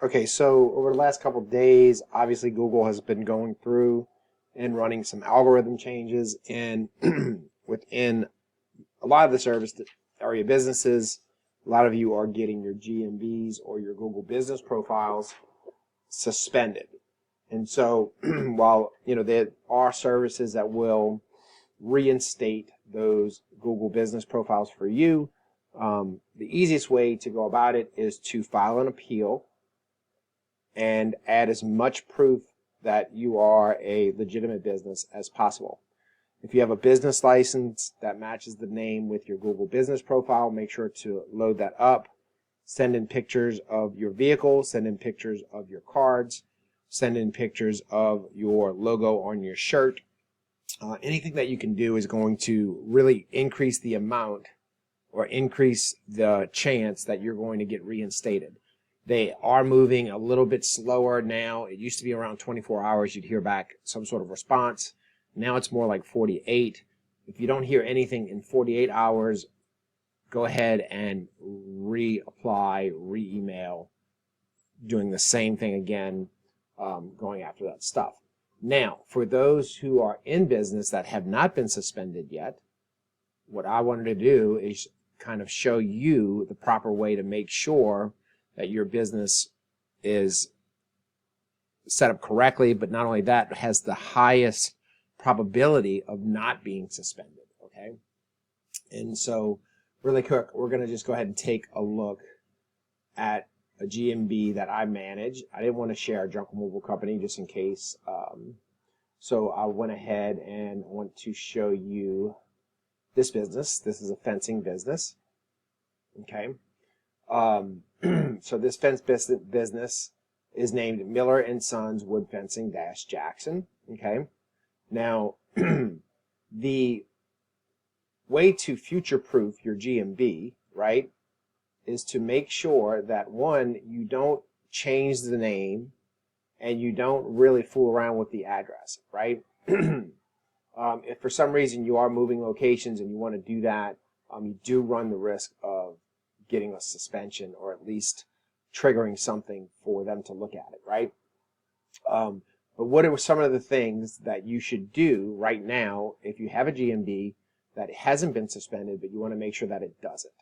Okay, so over the last couple of days, obviously Google has been going through and running some algorithm changes, and within a lot of the service area businesses, a lot of you are getting your GMBs or your Google business profiles suspended. And so while there are services that will reinstate those Google business profiles for you, the easiest way to go about it is to file an appeal and add as much proof that you are a legitimate business as possible. If you have a business license that matches the name with your Google business profile, make sure to load that up. Send in pictures of your vehicle, send in pictures of your cards, send in pictures of your logo on your shirt. Anything that you can do is going to really increase the amount or increase the chance that you're going to get reinstated. They are moving a little bit slower now. It used to be around 24 hours you'd hear back some sort of response. Now it's more like 48. If you don't hear anything in 48 hours, go ahead and reapply, re-email, doing the same thing again, going after that stuff. Now, for those who are in business that have not been suspended yet, what I wanted to do is kind of show you the proper way to make sure that your business is set up correctly, but not only that, it has the highest probability of not being suspended, okay? And so, really quick, we're going to just go ahead and take a look at a GMB that I manage. I didn't want to share a junk removal company just in case, so I went ahead and want to show you this business. This is a fencing business, okay? So this fence business is named Miller and Sons Wood Fencing Jackson. Okay. Now, the way to future-proof your GMB, right, is to make sure that, one, you don't change the name and you don't really fool around with the address, right? If for some reason you are moving locations and you want to do that, you do run the risk of getting a suspension or at least triggering something for them to look at it, right? But what are some of the things that you should do right now if you have a GMB that hasn't been suspended, but you want to make sure that it doesn't?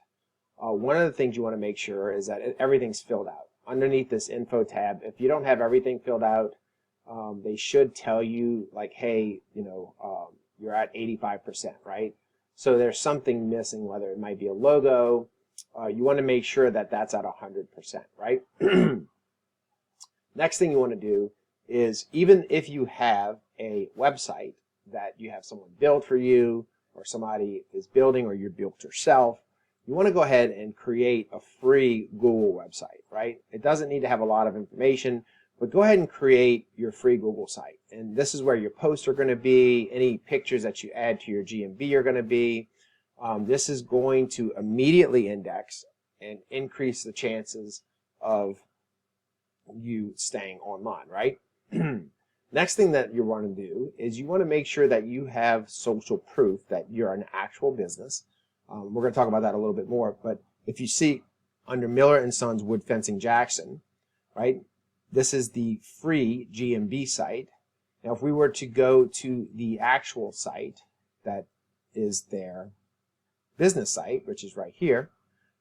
One of the things you want to make sure is that everything's filled out. Underneath this info tab, if you don't have everything filled out, they should tell you like, hey, you're at 85%, right? So there's something missing, whether it might be a logo. You want to make sure that that's at 100%, right? Next thing you want to do is, even if you have a website that you have someone build for you, or somebody is building, or you built yourself, you want to go ahead and create a free Google website, right? It doesn't need to have a lot of information, but go ahead and create your free Google site. And this is where your posts are going to be, any pictures that you add to your GMB are going to be. This is going to immediately index and increase the chances of you staying online, right? Next thing that you want to do is you want to make sure that you have social proof that you're an actual business. We're going to talk about that a little bit more, but if you see under Miller and Sons Wood Fencing Jackson, right, this is the free GMB site. Now, if we were to go to the actual site that is their business site, which is right here,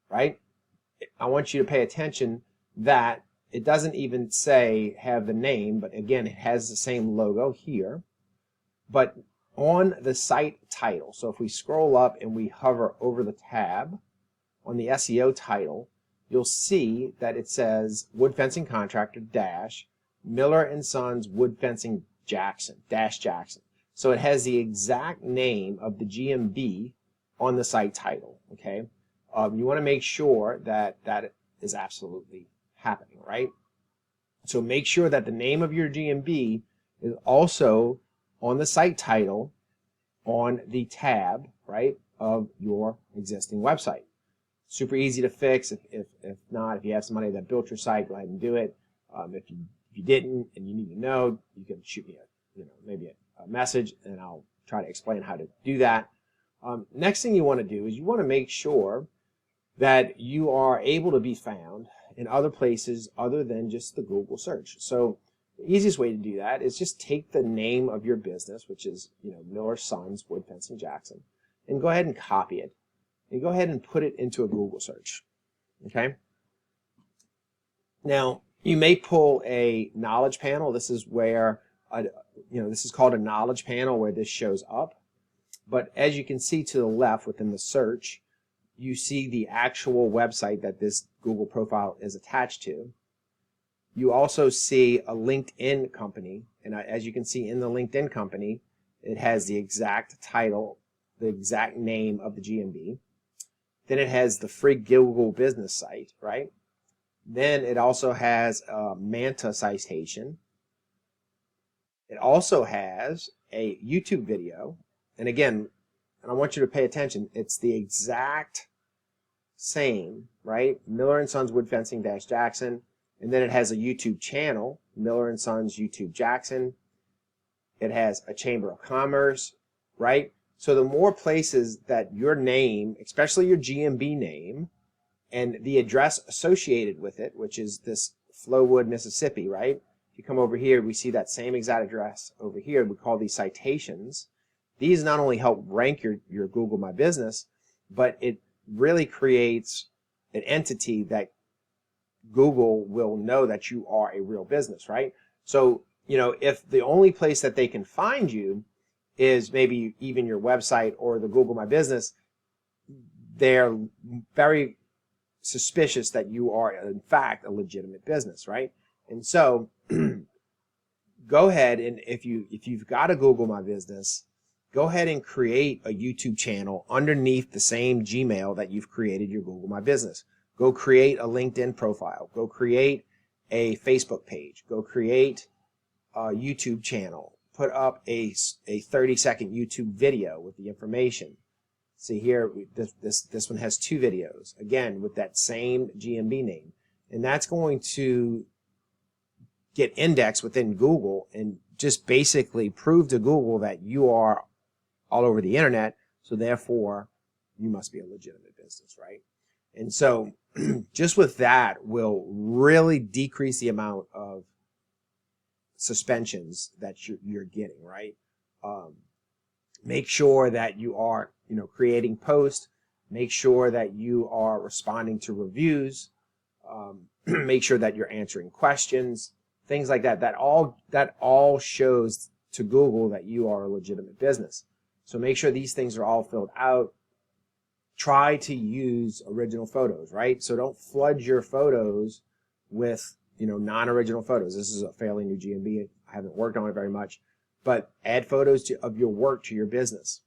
right, I want you to pay attention that it doesn't even say have the name, but again, it has the same logo here. But on the site title, so if we scroll up and we hover over the tab on the SEO title, you'll see that it says Wood Fencing Contractor dash Miller and Sons Wood Fencing Jackson dash Jackson. So it has the exact name of the GMB on the site title. Okay, you want to make sure that that is absolutely happening, right? So make sure that the name of your GMB is also on the site title on the tab, right, of your existing website. Super easy to fix. If not, if you have somebody that built your site, go ahead and do it. If you didn't and you need to know, you can shoot me maybe a message, and I'll try to explain how to do that. Next thing you want to do is you want to make sure that you are able to be found in other places other than just the Google search. So the easiest way to do that is just take the name of your business, which is, Miller Sons Wood Fencing Jackson, and go ahead and copy it. And go ahead and put it into a Google search. Okay? Now, you may pull a knowledge panel. This is where, this is called a knowledge panel where this shows up. But as you can see to the left within the search, you see the actual website that this Google profile is attached to. You also see a LinkedIn company, and as you can see in the LinkedIn company, it has the exact title, the exact name of the GMB. Then it has the free Google business site, right? Then it also has a Manta citation. It also has a YouTube video. And again, and I want you to pay attention, it's the exact same, right? Miller & Sons Wood Fencing Jackson. And then it has a YouTube channel, Miller & Sons YouTube Jackson. It has a Chamber of Commerce, right? So the more places that your name, especially your GMB name, and the address associated with it, which is this Flowood, Mississippi, right? If you come over here, we see that same exact address over here. We call these citations. These not only help rank your Google My Business, but it really creates an entity that Google will know that you are a real business, right? So, if the only place that they can find you is maybe even your website or the Google My Business, they're very suspicious that you are, in fact, a legitimate business, right? And so, go ahead and if you've got a Google My Business, go ahead and create a YouTube channel underneath the same Gmail that you've created your Google My Business. Go create a LinkedIn profile. Go create a Facebook page. Go create a YouTube channel. Put up a 30-second YouTube video with the information. See here, this one has 2 videos, again, with that same GMB name. And that's going to get indexed within Google and just basically prove to Google that you are all over the internet, so therefore you must be a legitimate business, right? And so just with that will really decrease the amount of suspensions that you're getting, right? Make sure that you are, creating posts. Make sure that you are responding to reviews. Make sure that you're answering questions, things like that. That all shows to Google that you are a legitimate business. So make sure these things are all filled out. Try to use original photos, right? So don't flood your photos with, non-original photos. This is a fairly new GMB. I haven't worked on it very much, but add photos of your work to your business.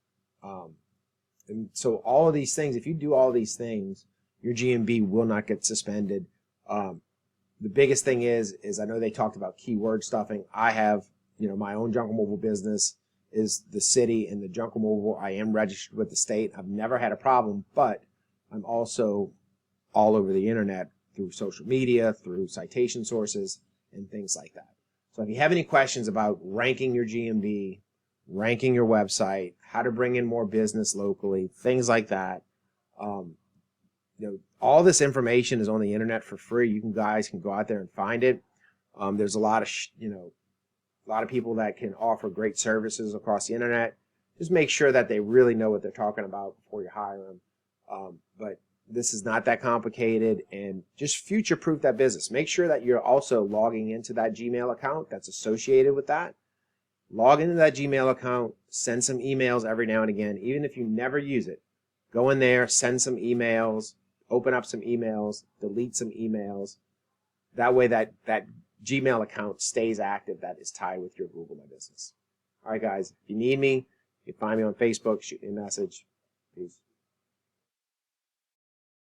And so all of these things, if you do all these things, your GMB will not get suspended. The biggest thing is I know they talked about keyword stuffing. I have, my own junk removal business is the city and the junk removal. I am registered with the state. I've never had a problem, but I'm also all over the internet through social media, through citation sources, and things like that. So if you have any questions about ranking your GMB, ranking your website, how to bring in more business locally, things like that, all this information is on the internet for free. You guys can go out there and find it. There's a lot of a lot of people that can offer great services across the internet. Just make sure that they really know what they're talking about before you hire them. But this is not that complicated, and just future-proof that business. Make sure that you're also logging into that Gmail account that's associated with that. Log into that Gmail account, send some emails every now and again, even if you never use it. Go in there, send some emails, open up some emails, delete some emails. That way that Gmail account stays active that is tied with your Google My Business. All right, guys, if you need me, you can find me on Facebook, shoot me a message. Peace.